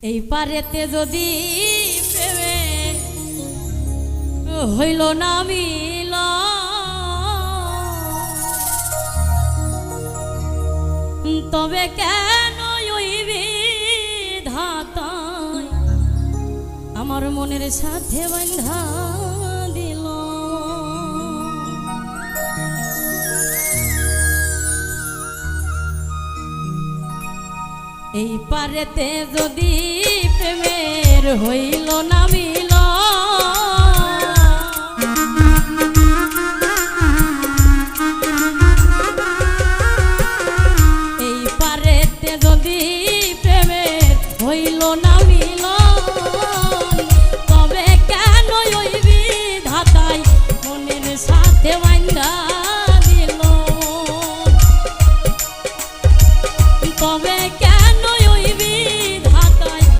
এই পারেতে যদি প্রেমে হইল না মিল তবে কেন ওই বিধাতায় আমার মনের সাথে বাঁধা দিল। এই পারেতে যদি প্রেমের হইল না মিল এই পারেতে যদি প্রেমের হইল না মিল